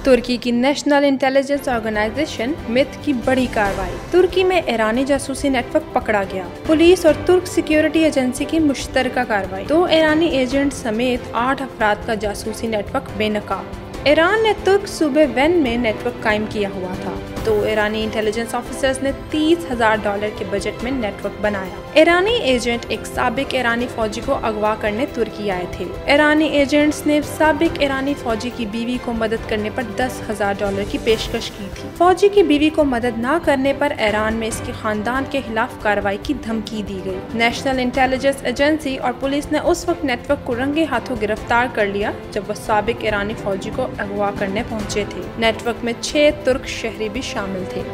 तुर्की की national intelligence organisation myth की बड़ी कार्रवाई। तुर्की में ईरानी जासूसी नेटवर्क पकड़ा गया। पुलिस और तुर्क सिक्योरिटी एजेंसी की मुश्तरका कार्रवाई। 2 ईरानी एजेंट समेत 8 अफराद का जासूसी नेटवर्क बेनकाब। ईरान ने तुर्क सूबे वेन में नेटवर्क कायम किया हुआ था। 2 ईरानी इंटेलिजेंस ऑफिसर्स ने $30,000 के बजट में नेटवर्क बनाया। ईरानी एजेंट एक साबिक ईरानी फौजी को अगवा करने तुर्की आए थे। ईरानी एजेंट्स ने साबिक ईरानी फौजी की बीवी को मदद करने पर $10,000 की पेशकश की थी। फौजी की बीवी को मदद न करने पर ईरान में इसके खानदान के खिलाफ कार्रवाई की धमकी दी गई। नेशनल इंटेलिजेंस एजेंसी और पुलिस ने उस वक्त नेटवर्क को रंगे हाथों गिरफ्तार कर लिया जब वह साबिक ईरानी फौजी को अगवा करने पहुंचे थे। नेटवर्क में 6 तुर्क शहरी भी शामिल थे।